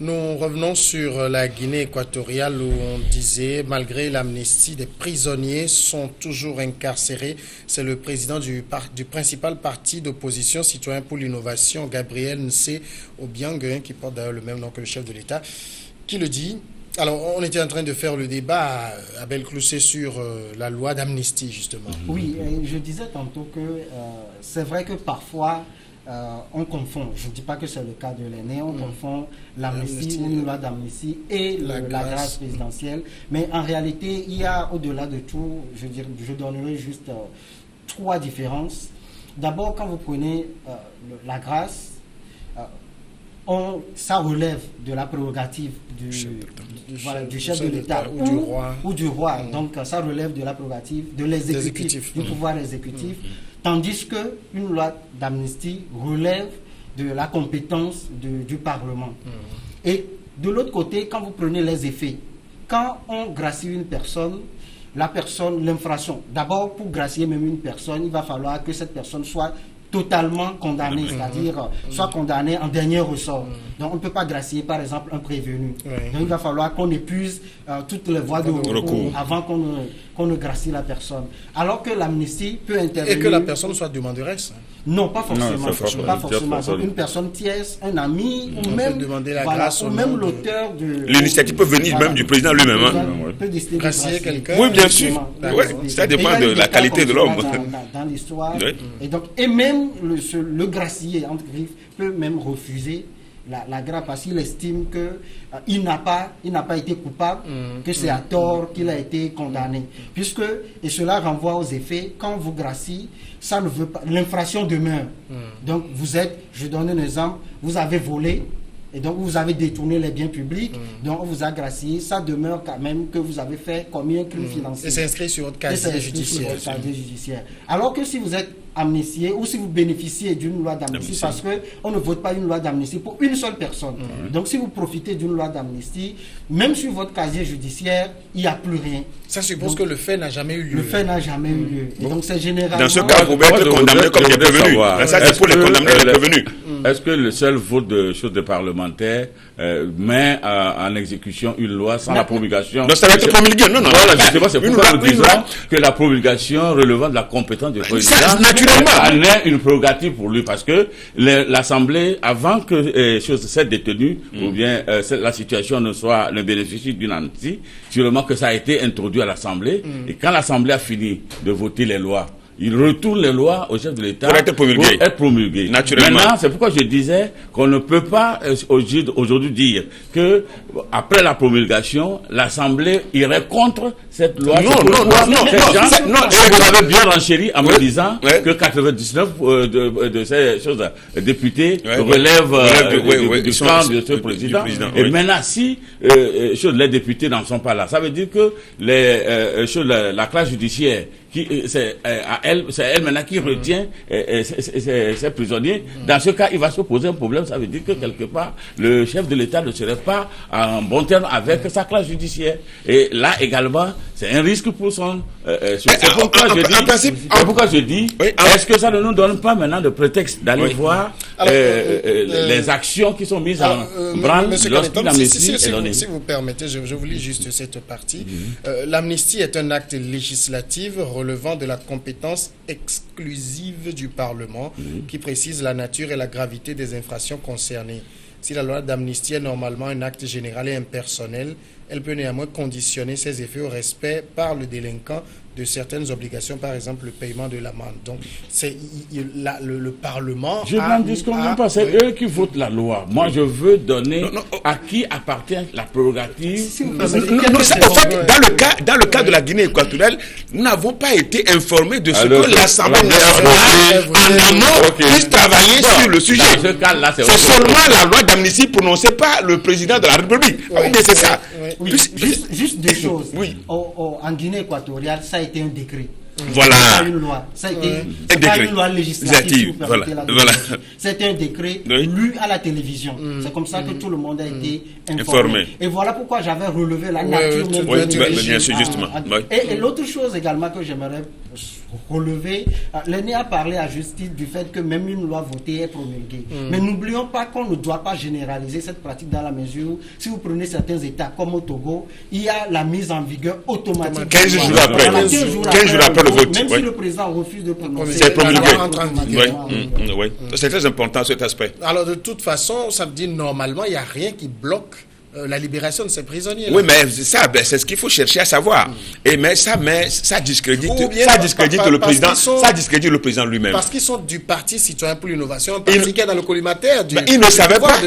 Nous revenons sur la Guinée équatoriale où on disait, malgré l'amnistie, des prisonniers sont toujours incarcérés. C'est le président du principal parti d'opposition citoyen pour l'innovation, Gabriel Nsé Obiang, qui porte d'ailleurs le même nom que le chef de l'État, qui le dit. Alors, on était en train de faire le débat, Abel Clouset, sur la loi d'amnistie, justement. Oui, je disais tantôt que c'est vrai que parfois, on confond, je ne dis pas que c'est le cas de l'aîné, on confond l'amnistie ou une loi d'amnistie et la grâce présidentielle, mais en réalité, il y a au-delà de tout, je donnerai juste trois différences. D'abord, quand vous prenez la grâce, ça relève de la prérogative du chef de l'État ou du roi. Donc ça relève de la prérogative de l'exécutif, du pouvoir exécutif. Tandis qu'une loi d'amnistie relève de la compétence du Parlement. Et de l'autre côté, quand vous prenez les effets, quand on gracie une personne, l'infraction, d'abord pour gracier même une personne, il va falloir que cette personne soit totalement condamné, c'est-à-dire soit condamné en dernier ressort. Donc on ne peut pas gracier par exemple un prévenu. Donc il va falloir qu'on épuise toutes les voies de recours avant qu'on ne gracie la personne. Alors que l'amnistie peut intervenir... Et que la personne soit demanderesse. Non, pas forcément. Pas forcément. Donc, une personne tierce, un ami, ou même, l'auteur de... L'initiative peut venir même du président lui-même. Peut gracier quelqu'un. Oui, bien sûr. Ça dépend de la qualité de l'homme. Dans l'histoire. Et même le gracier, entre griffes, peut même refuser la grâce parce qu'il estime qu'il n'a pas été coupable, que c'est à tort qu'il a été condamné. Et cela renvoie aux effets, quand vous graciez, ça ne veut pas, l'infraction demeure. Donc je donne un exemple, vous avez volé, et donc vous avez détourné les biens publics, donc on vous a gracié, ça demeure quand même que vous avez commis un crime financier. Et c'est inscrit sur votre casier judiciaire. Alors que si vous êtes amnistié ou si vous bénéficiez d'une loi d'amnistie, parce qu'on ne vote pas une loi d'amnistie pour une seule personne. Donc si vous profitez d'une loi d'amnistie, même sur votre casier judiciaire, il n'y a plus rien. Ça suppose que le fait n'a jamais eu lieu. Le fait n'a jamais eu lieu. Et donc c'est généralement... Dans ce cas, vous pouvez être condamné comme des prévenus. Ça, c'est pour les condamnés des prévenus. Est-ce que le seul vote de choses de parlementaire met en exécution une loi sans la promulgation? Non, ça va être promulgué. Non. Voilà, justement, c'est pourquoi nous disons que la promulgation relevant de la compétence du président en est une prérogative pour lui, parce que l'Assemblée, avant que cette détenue ou bien la situation ne bénéficie d'une amnistie, sûrement que ça a été introduit à l'Assemblée, et quand l'Assemblée a fini de voter les lois, il retourne les lois au chef de l'État pour être promulgué. Naturellement. Maintenant, c'est pourquoi je disais qu'on ne peut pas aujourd'hui dire que après la promulgation, l'Assemblée irait contre cette loi. Non. Vous avez bien renchéri en me disant que 99 de ces choses députés relèvent du camp de ce président. Et maintenant, si les députés n'en sont pas là, ça veut dire que la classe judiciaire, c'est elle maintenant qui retient ces prisonniers. Dans ce cas, il va se poser un problème. Ça veut dire que quelque part, le chef de l'État ne serait pas en bon terme avec sa classe judiciaire. Et là également, c'est un risque pour son... c'est pourquoi je dis, est-ce que ça ne nous donne pas maintenant de prétexte d'aller voir les actions qui sont mises en branle lorsqu'une amnistie est donnée? Si vous permettez, je vous lis juste cette partie. L'amnistie est un acte législatif relevant de la compétence exclusive du Parlement qui précise la nature et la gravité des infractions concernées. Si la loi d'amnistie est normalement un acte général et impersonnel, elle peut néanmoins conditionner ses effets au respect par le délinquant de certaines obligations, par exemple le paiement de l'amende. Donc, c'est le Parlement... Je n'en discute même pas, c'est eux qui votent la loi. Moi, je veux donner à qui appartient la prérogative. Dans le cas de la Guinée équatoriale, nous n'avons pas été informés de ce que l'Assemblée nationale en amont puisse travailler sur le sujet. C'est seulement la loi d'amnistie prononcée par le président de la République. C'est ça. Juste deux choses. En Guinée équatoriale, ça a été un décret. Voilà. C'est pas une loi. C'est pas une loi législative. Voilà. C'est un décret lu à la télévision. C'est comme ça que tout le monde a été informé. Et voilà pourquoi j'avais relevé la nature même de bien sûr, justement. Et l'autre chose également que j'aimerais relever, l'aîné a parlé à justice du fait que même une loi votée est promulguée. Mais n'oublions pas qu'on ne doit pas généraliser cette pratique dans la mesure où, si vous prenez certains États comme au Togo, il y a la mise en vigueur automatique. 15 jours après. 15 jours après le vote. Même si le président refuse de prononcer. C'est promulgué. Oui. C'est très important cet aspect. Alors de toute façon, ça veut dire normalement, il n'y a rien qui bloque la libération de ces prisonniers. Oui, mais ça, c'est ce qu'il faut chercher à savoir. Mais ça discrédite le président. Ça discrédite le président lui-même. Parce qu'ils sont du Parti citoyen pour l'innovation, un parti qui est dans le collimateur. Ils ne savaient pas.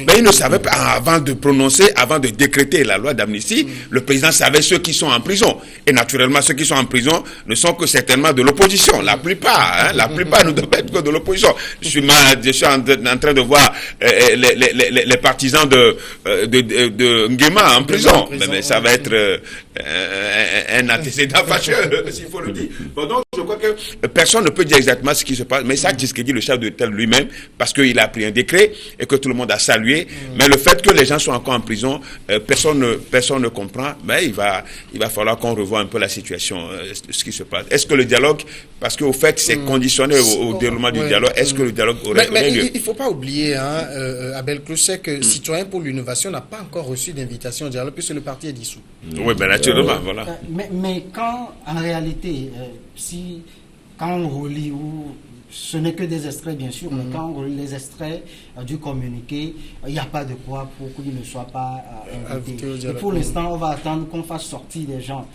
Mais ils ne savaient pas avant de prononcer, avant de décréter la loi d'amnistie. Le président savait ceux qui sont en prison. Et naturellement, ceux qui sont en prison ne sont que certainement de l'opposition. La plupart ne doivent être que de l'opposition. Je suis en train de voir les partisans de Nguema en prison. Mais ça va être un antécédent fâcheux, s'il faut le dire. Bon, donc, je crois que personne ne peut dire exactement ce qui se passe, mais ça discrédite le chef de l'État lui-même, parce qu'il a pris un décret et que tout le monde a salué. Mais le fait que les gens soient encore en prison, personne ne comprend. Mais il va falloir qu'on revoie un peu la situation, ce qui se passe. Est-ce que le dialogue, parce qu'au fait, c'est conditionné au déroulement du dialogue, est-ce que le dialogue aurait lieu? Il ne faut pas oublier, Abel Clouset, que Citoyens pour l'innovation n'a pas encore reçu d'invitation au dialogue puisque le parti est dissous. Oui, ben naturellement, voilà. Mais quand, en réalité, quand on relit, ce n'est que des extraits bien sûr, mais quand on relit les extraits du communiqué, il n'y a pas de quoi pour qu'ils ne soient pas invités. Et pour l'instant, on va attendre qu'on fasse sortir les gens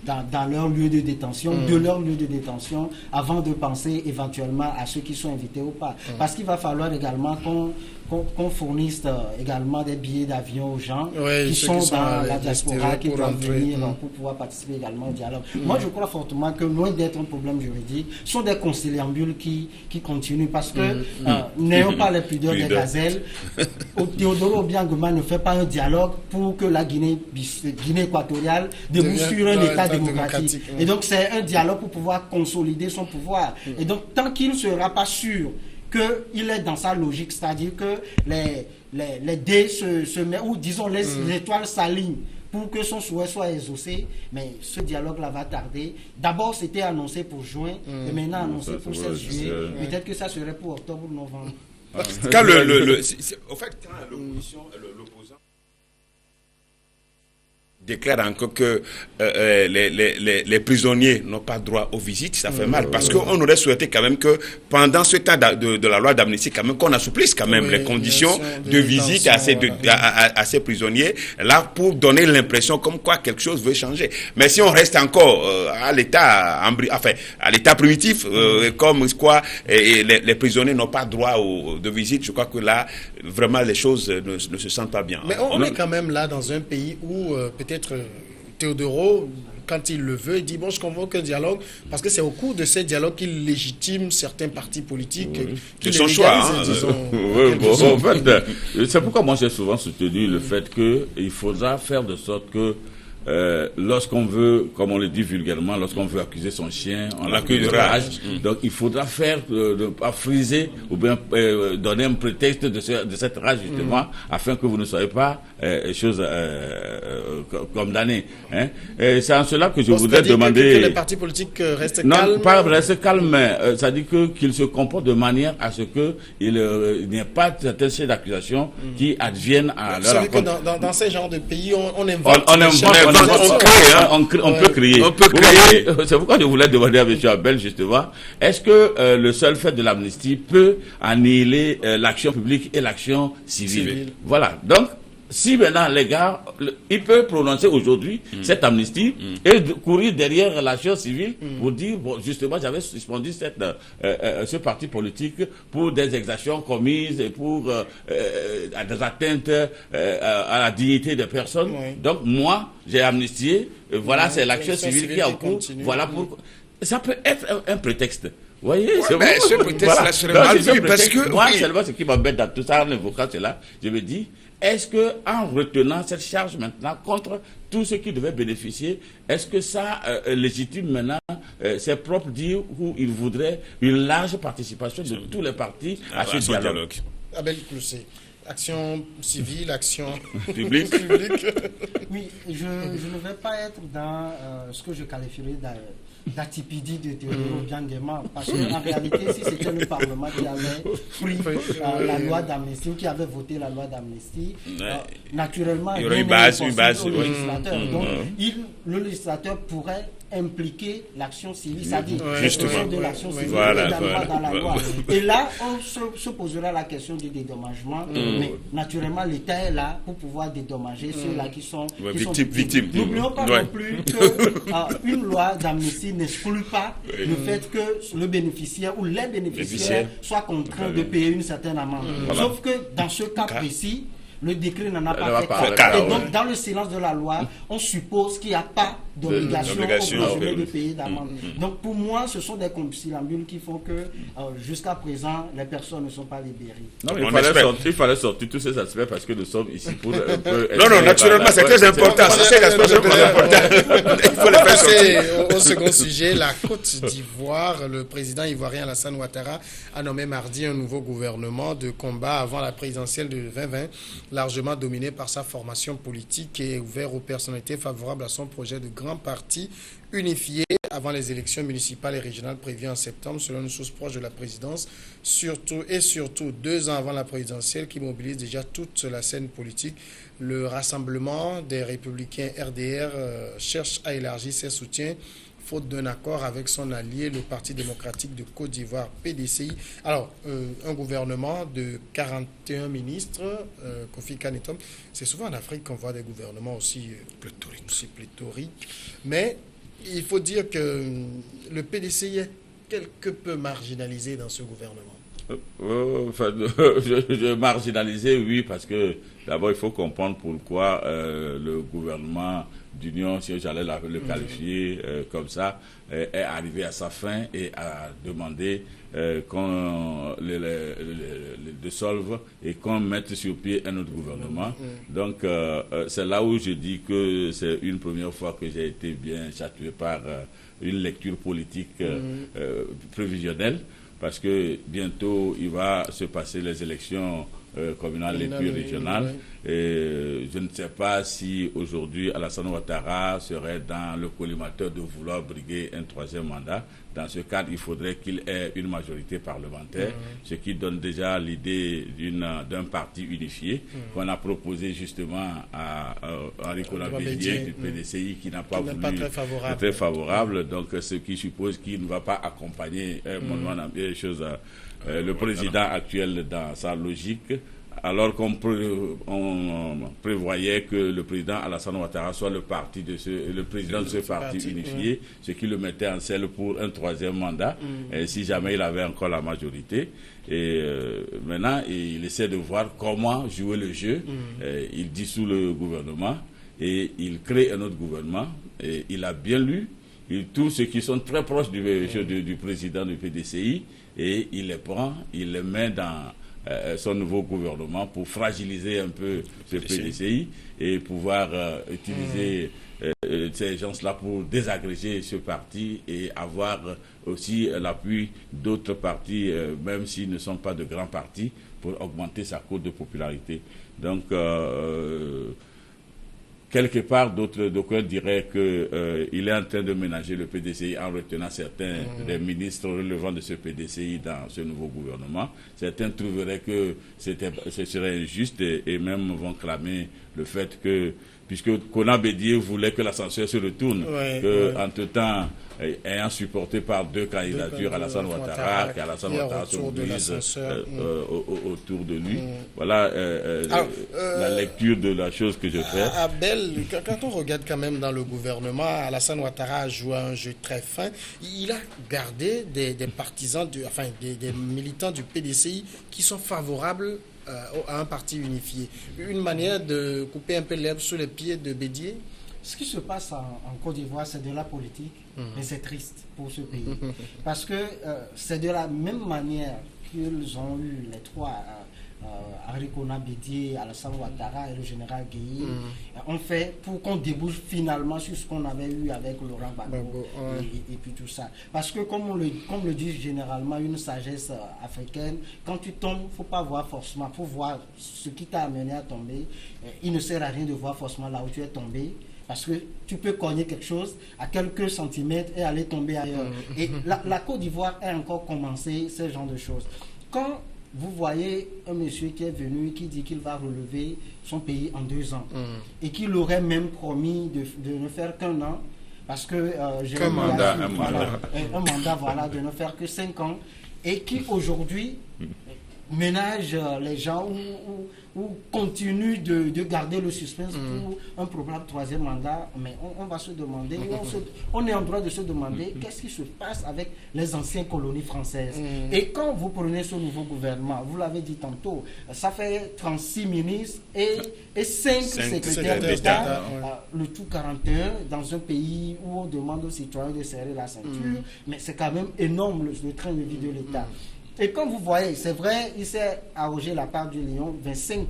dans leur lieu de détention, de leur lieu de détention, avant de penser éventuellement à ceux qui sont invités ou pas. Parce qu'il va falloir également qu'on fournisse également des billets d'avion aux gens qui sont dans la diaspora, qui doivent venir pour pouvoir participer également au dialogue. Moi, je crois fortement que, loin d'être un problème juridique, ce sont des conciliambules qui continuent, parce que n'ayons pas les pudeurs des gazelles. Théodoro Obiang Nguema ne fait pas un dialogue pour que la Guinée équatoriale débouche sur un État démocratique. Et donc, c'est un dialogue pour pouvoir consolider son pouvoir. Et donc, tant qu'il ne sera pas sûr qu'il est dans sa logique, c'est-à-dire que les dés se mettent, ou disons les étoiles s'alignent pour que son souhait soit exaucé, mais ce dialogue-là va tarder. D'abord, c'était annoncé pour juin, et maintenant annoncé pour 16 juillet. Peut-être que ça serait pour octobre ou novembre. Quand au fait, quand l'opposition, l'opposant déclare encore que les prisonniers n'ont pas droit aux visites, ça fait mal, parce qu'on aurait souhaité quand même que pendant ce temps de la loi d'amnistie, quand même qu'on assouplisse quand même les conditions de visite à ces prisonniers là, pour donner l'impression comme quoi quelque chose veut changer. Mais si on reste encore à l'état primitif, comme quoi les prisonniers n'ont pas droit de visite, je crois que là vraiment les choses ne se sentent pas bien. Mais on est quand même là dans un pays où peut-être Théodoro, quand il le veut, il dit bon, je convoque un dialogue, parce que c'est au cours de ces dialogues qu'il légitime certains partis politiques. C'est son choix. En fait, c'est pourquoi moi j'ai souvent soutenu le fait qu'il faudra faire de sorte que lorsqu'on veut, comme on le dit vulgairement, lorsqu'on veut accuser son chien, on l'accuse de rage. Donc il faudra faire de pas friser ou bien donner un prétexte de cette rage justement, afin que vous ne soyez pas condamnés. Hein. Et c'est en cela que je voudrais demander que les partis politiques restent calmes. Non, pas restent calmes, mais ça dit qu'ils se comportent de manière à ce que il n'y ait pas certains chefs d'accusation qui adviennent à leur rencontre. Dans ces genres de pays, on invente. On peut créer. C'est pourquoi je voulais demander à M. Abel, justement, est-ce que le seul fait de l'amnistie peut annihiler l'action publique et l'action civile? Voilà. Donc, si maintenant les gars, ils peuvent prononcer aujourd'hui cette amnistie et courir derrière l'action civile pour dire, bon, justement, j'avais suspendu ce parti politique pour des exactions commises et pour des atteintes à la dignité des personnes. Donc, moi, j'ai amnistié. Voilà, c'est l'action civile qui est en cours. Voilà pour. Ça peut être un prétexte. Vous voyez, ce prétexte-là serait mal vu parce que. Moi, seulement ce qui m'embête dans tout ça, en évoquant cela, je me dis, est-ce qu'en retenant cette charge maintenant contre tous ceux qui devaient bénéficier, est-ce que ça légitime maintenant ses propres dires où il voudrait une large participation de tous les partis à ce dialogue? Abel Clousset, action civile, action publique. Oui, je ne vais pas être dans ce que je qualifierais d'atypidie de Théodore Obiang-Nguema, parce qu'en réalité, si c'était le Parlement qui avait pris la loi d'amnistie ou qui avait voté la loi d'amnistie, naturellement, il y aurait une base au législateur. Donc, le législateur pourrait impliquer l'action civile, c'est-à-dire de l'action civile dans la loi. Et là, on se posera la question du dédommagement, mais naturellement, l'État est là pour pouvoir dédommager ceux-là qui sont victimes. N'oublions pas non plus qu'une loi d'amnistie n'exclut pas le fait que le bénéficiaire ou les bénéficiaires soient contraints de payer une certaine amende. Sauf que dans ce cas précis, le décret n'en a pas fait cas. Et donc, dans le silence de la loi, on suppose qu'il n'y a pas d'obligation de payer d'amende. Donc, pour moi, ce sont des conciliabules qui font que, jusqu'à présent, les personnes ne sont pas libérées. Non, il fallait sortir tous ces aspects parce que nous sommes ici pour un peu... Non, naturellement, c'est très important. C'est très important. Il faut le passer au second sujet. La Côte d'Ivoire, le président ivoirien Alassane Ouattara a nommé mardi un nouveau gouvernement de combat avant la présidentielle de 2020, largement dominé par sa formation politique et ouvert aux personnalités favorables à son projet de grand parti unifié avant les élections municipales et régionales prévues en septembre, selon une source proche de la présidence, surtout 2 ans avant la présidentielle qui mobilise déjà toute la scène politique. Le Rassemblement des Républicains RDR cherche à élargir ses soutiens faute d'un accord avec son allié, le Parti démocratique de Côte d'Ivoire, PDCI. Alors, un gouvernement de 41 ministres, Kofi Kanetom, c'est souvent en Afrique qu'on voit des gouvernements aussi pléthoriques. Mais il faut dire que le PDCI est quelque peu marginalisé dans ce gouvernement. Marginalisé, oui, parce que d'abord, il faut comprendre pourquoi le gouvernement d'union, si j'allais le qualifier comme ça, est arrivé à sa fin et a demandé qu'on le dissolve et qu'on mette sur pied un autre gouvernement. Donc, c'est là où je dis que c'est une première fois que j'ai été bien chatoué par une lecture politique prévisionnelle, parce que bientôt, il va se passer les élections communales et puis régionales. Et je ne sais pas si aujourd'hui Alassane Ouattara serait dans le collimateur de vouloir briguer un 3e mandat. Dans ce cadre, il faudrait qu'il ait une majorité parlementaire, ce qui donne déjà l'idée d'un parti unifié qu'on a proposé justement à Henri Konan Bédié du PDCI qui n'a pas voulu être très favorable. Donc, ce qui suppose qu'il ne va pas accompagner le président actuel dans sa logique, alors qu'on prévoyait que le président Alassane Ouattara soit le président de ce parti unifié, ce qui le mettait en selle pour un 3e mandat, si jamais il avait encore la majorité. Et maintenant, il essaie de voir comment jouer le jeu. Il dissout le gouvernement et il crée un autre gouvernement. Et il a bien lu tous ceux qui sont très proches du président du PDCI, et il les prend, il les met dans son nouveau gouvernement pour fragiliser un peu ce PDCI et pouvoir utiliser ces gens-là pour désagréger ce parti et avoir aussi l'appui d'autres partis, même s'ils ne sont pas de grands partis, pour augmenter sa cote de popularité. Donc, quelque part, d'aucuns diraient qu'il est en train de ménager le PDCI en retenant certains des ministres relevant de ce PDCI dans ce nouveau gouvernement. Certains trouveraient que ce serait injuste et même vont clamer le fait que, puisque Konan Bédié voulait que la censure se retourne, entre-temps, ayant supporté par 2 candidatures, Alassane Ouattara, qu'Alassane Ouattara se mobilise autour de lui. Voilà la lecture de la chose que je fais. Abel, quand on regarde quand même dans le gouvernement, Alassane Ouattara a joué un jeu très fin. Il a gardé des partisans, des militants du PDCI qui sont favorables à un parti unifié. Une manière de couper un peu l'herbe sous les pieds de Bédié. Ce qui se passe en Côte d'Ivoire, c'est de la politique, mais c'est triste pour ce pays. Parce que c'est de la même manière qu'ils ont eu les 3 Henri Konan Bédié, Alassane Ouattara et le général Gueye ont fait pour qu'on débouche finalement sur ce qu'on avait eu avec Laurent Gbagbo et puis tout ça. Parce que comme le dit généralement une sagesse africaine, quand tu tombes, il ne faut pas voir forcément, il faut voir ce qui t'a amené à tomber. Il ne sert à rien de voir forcément là où tu es tombé. Parce que tu peux cogner quelque chose à quelques centimètres et aller tomber ailleurs. Et la Côte d'Ivoire a encore commencé ce genre de choses. Quand vous voyez un monsieur qui est venu, qui dit qu'il va relever son pays en 2 ans, et qu'il aurait même promis de ne faire qu'1 an, parce que j'ai un mandat, voilà, de ne faire que 5 ans, et qui aujourd'hui ménage les gens ou continue de garder le suspense pour un probable 3e mandat, mais on va se demander, on est en droit de se demander qu'est-ce qui se passe avec les anciennes colonies françaises. Et quand vous prenez ce nouveau gouvernement, vous l'avez dit tantôt, ça fait 36 ministres et 5 secrétaires d'État, le tout 41, dans un pays où on demande aux citoyens de serrer la ceinture, mais c'est quand même énorme le train de vie de l'État. Et comme vous voyez, c'est vrai, il s'est arrogé la part du lion, 25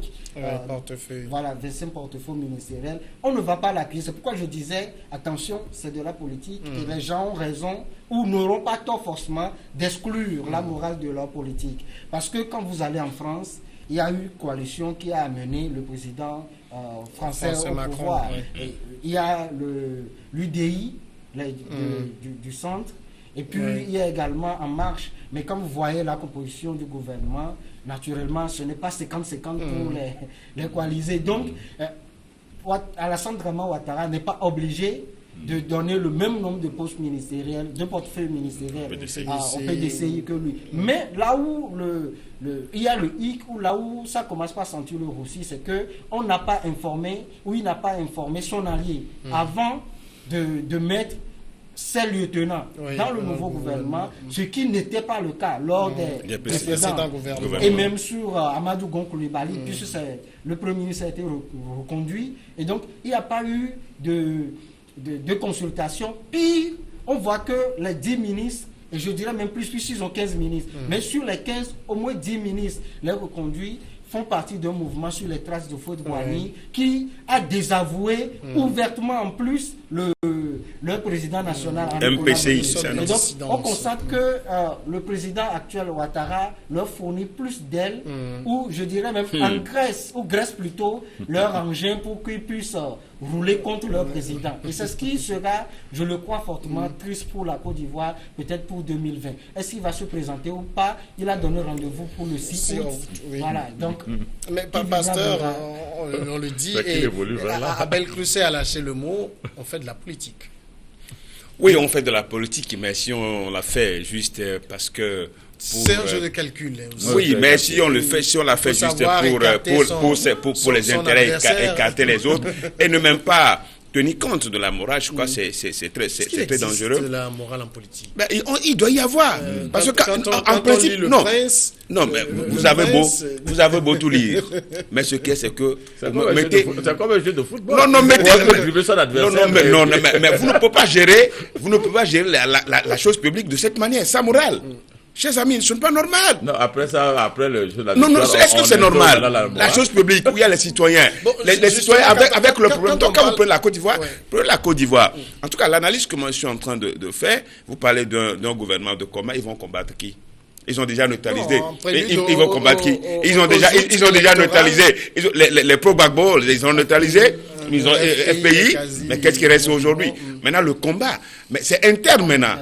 portefeuilles. Voilà, 25 portefeuilles ministériels. On ne va pas l'appuyer. C'est pourquoi je disais, attention, c'est de la politique et les gens ont raison ou n'auront pas tort forcément d'exclure la morale de leur politique. Parce que quand vous allez en France, il y a eu une coalition qui a amené le président français au pouvoir. Il y a l'UDI du centre. Et puis, il y a également En Marche. Mais comme vous voyez la composition du gouvernement, naturellement, ce n'est pas 50-50 pour les coalisés. Donc, Alassane Ouattara n'est pas obligé de donner le même nombre de postes ministériels, de portefeuilles ministériels au PDCI que lui. Mais là où il y a le hic, ou là où ça commence pas à sentir le roussi, c'est qu'on n'a pas informé, ou il n'a pas informé son allié avant de mettre ses lieutenants dans le nouveau gouvernement, ce qui n'était pas le cas lors des précédents gouvernements. Et même sur Amadou Gon Coulibaly, puisque le Premier ministre a été reconduit, et donc il n'y a pas eu de consultation. Pire, on voit que les 10 ministres, et je dirais même plus, puisqu'ils ont 15 ministres, mais sur les 15, au moins 10 ministres, les reconduits, font partie d'un mouvement sur les traces de Fode Boigny qui a désavoué ouvertement en plus le président national. MPCI. Et donc, on constate que le président actuel Ouattara leur fournit plus d'ailes, ou je dirais même graisse plutôt leur engin pour qu'ils puissent rouler contre leur président. Et c'est ce qui sera, je le crois fortement, triste pour la Côte d'Ivoire, peut-être pour 2020. Est-ce qu'il va se présenter ou pas? Il a donné rendez-vous pour le 6 août. Voilà, donc... Mais pasteur, on le dit, et Abel Crucet a lâché le mot, on fait de la politique. Oui, on fait de la politique, mais si on la fait juste parce que... C'est un jeu de calcul. Oui, mais si on l'a fait juste pour les intérêts, écarter les autres, et ne même pas tenir compte de la morale, je crois que c'est très dangereux. De la morale en politique. Ben, il doit y avoir. Parce que en principe, non, mais vous avez beau tout lire. Mais ce qui est, c'est que... C'est comme un jeu de football. Non, mais vous ne pouvez pas gérer la chose publique de cette manière, sans morale. Chers amis, ce n'est pas normal. Non, après le jeu de la non, est-ce que c'est normal? La chose publique où il y a les citoyens, les citoyens avec le problème. Donc, quand vous prenez la Côte d'Ivoire, prenez la Côte d'Ivoire. En tout cas, l'analyse que moi je suis en train de faire, vous parlez d'un gouvernement de combat, ils vont combattre qui? Ils ont déjà neutralisé. Ils vont combattre qui? Ils ont déjà neutralisé. Les pro-Gbagbo, ils ont neutralisé. Ils ont FPI. Mais qu'est-ce qui reste aujourd'hui? Maintenant, le combat. Mais c'est interne maintenant.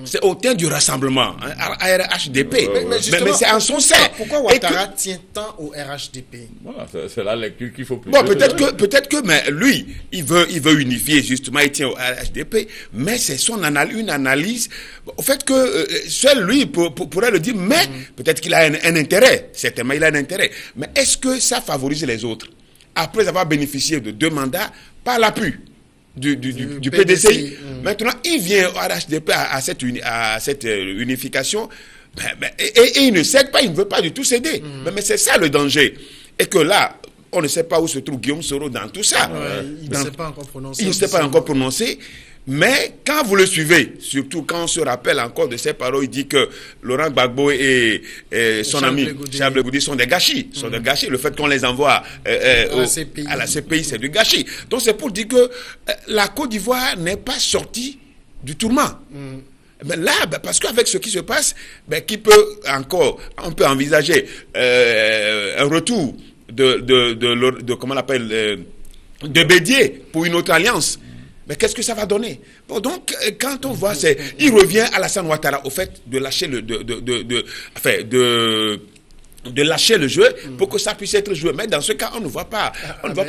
C'est au sein du rassemblement, RHDP. Mais c'est en son sein. Pourquoi Ouattara tient tant au RHDP? Voilà, c'est la lecture qu'il faut plus. Bon, peut-être que mais lui, il veut unifier justement, il tient au RHDP, mais c'est une analyse. Au fait que seul lui pourrait le dire, mais peut-être qu'il a un intérêt. Certainement, il a un intérêt. Mais est-ce que ça favorise les autres? Après avoir bénéficié de 2 mandats par l'appui du PDCI. Maintenant, il vient au RHDP à cette unification, et il ne cède pas, il ne veut pas du tout céder. Mais c'est ça le danger. Et que là, on ne sait pas où se trouve Guillaume Soro dans tout ça. Il ne s'est pas encore prononcé. Il ne s'est pas encore prononcé. Mais quand vous le suivez, surtout quand on se rappelle encore de ces paroles, il dit que Laurent Gbagbo et son ami Charles Blé Goudé sont des gâchis. Sont des gâchis. Le fait qu'on les envoie à la CPI, c'est du gâchis. Donc c'est pour dire que la Côte d'Ivoire n'est pas sortie du tourment. Mais là, parce qu'avec ce qui se passe, on peut envisager un retour de comment on l'appelle, de Bédié pour une autre alliance. Mais qu'est-ce que ça va donner? Bon, donc, quand on voit, il revient à Alassane Ouattara au fait de lâcher de lâcher le jeu pour que ça puisse être joué. Mais dans ce cas, on ne voit pas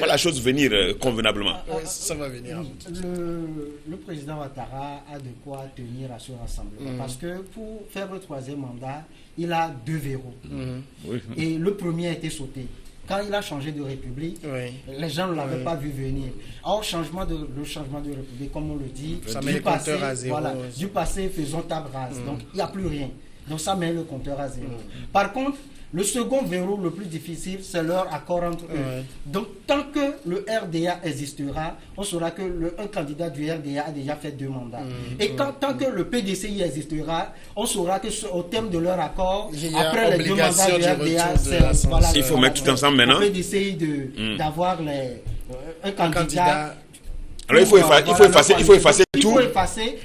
la chose venir convenablement. Ça va venir. Le président Ouattara a de quoi tenir à ce rassemblement. Parce que pour faire le troisième mandat, il a 2 verrous. Et le premier a été sauté. Quand il a changé de république, les gens ne l'avaient pas vu venir. Or, le changement de république, comme on le dit, du passé faisons table rase. Donc, il n'y a plus rien. Donc, ça met le compteur à zéro. Par contre, le second verrou le plus difficile, c'est leur accord entre eux. Donc, tant que le RDA existera, on saura que un candidat du RDA a déjà fait 2 mandats. Et tant que le PDCI existera, on saura que au terme de leur accord, après les 2 mandats du RDA, il faut mettre tout ensemble maintenant. Le PDCI d'avoir un candidat. Alors il faut effacer tout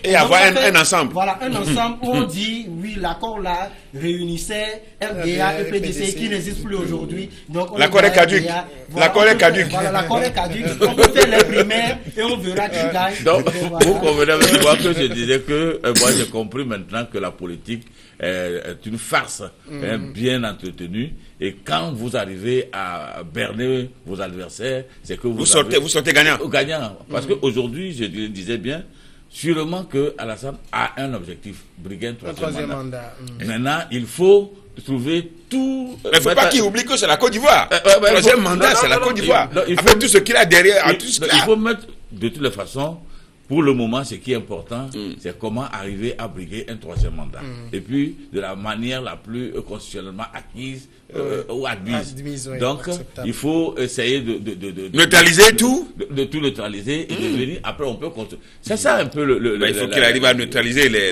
et avoir un ensemble. Voilà, un ensemble où on dit, oui, l'accord là réunissait RDA et PDCI qui n'existe plus aujourd'hui. L'accord est caduc. L'accord est caduc. Voilà, l'accord est caduc. On peut faire les primaires et on verra qui gagne. Donc, vous convenez avec moi que je disais que, moi j'ai compris maintenant que la politique est une farce bien entretenue. Et quand vous arrivez à berner vos adversaires, c'est que vous sortez gagnant. Parce qu'aujourd'hui, je disais bien, sûrement que Alassane a un objectif, briguer un troisième mandat. Maintenant, il faut trouver tout. Mais il ne faut pas qu'il oublie que c'est la Côte d'Ivoire. Troisième mandat, c'est la Côte d'Ivoire. Avec tout ce qu'il a derrière. Il faut mettre, de toutes les façons, pour le moment, ce qui est important, c'est comment arriver à briguer un troisième mandat. Et puis, de la manière la plus constitutionnellement acquise ou admise. Donc, il faut essayer de neutraliser tout. De tout neutraliser et de venir. Après, on peut construire. C'est ça un peu il faut qu'il arrive à neutraliser les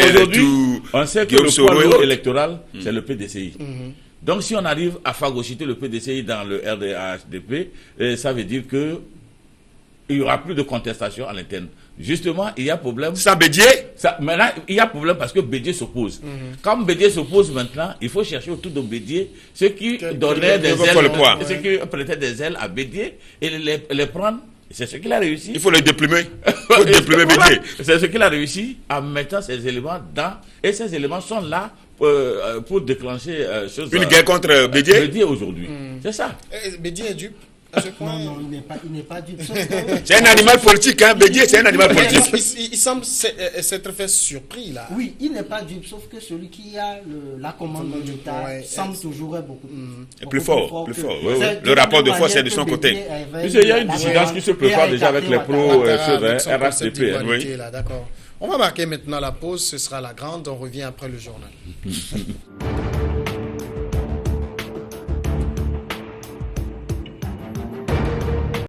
aujourd'hui, on sait que le poids lourd électoral, c'est le PDCI. Donc, si on arrive à phagocyter le PDCI dans le RDA-HDP, ça veut dire que il n'y aura plus de contestation à l'interne. Justement, il y a problème. Sans Bédié? Maintenant, il y a problème parce que Bédié s'oppose. Comme Bédié s'oppose maintenant, il faut chercher autour de Bédié ceux qui donnaient des ailes, ceux qui prêtaient des ailes à Bédié et les prendre. C'est ce qu'il a réussi. Il faut les déplumer. Il faut déplumer Bédié. C'est ce qu'il a réussi en mettant ces éléments dans. Et ces éléments sont là pour déclencher une guerre contre Bédié. Bédié aujourd'hui. C'est ça. Bédié est dupe. Non, il n'est pas dupe. C'est un animal politique, hein, Bédié, c'est un animal politique. Il semble s'être fait surpris, là. Oui, il n'est pas dupe, sauf que celui qui a la commande de l'État semble toujours être beaucoup plus fort. Le rapport de force est de son côté. Il y a une dissidence qui se prépare déjà avec les pros sur RHDP. D'accord. On va marquer maintenant la pause, ce sera la grande, on revient après le journal.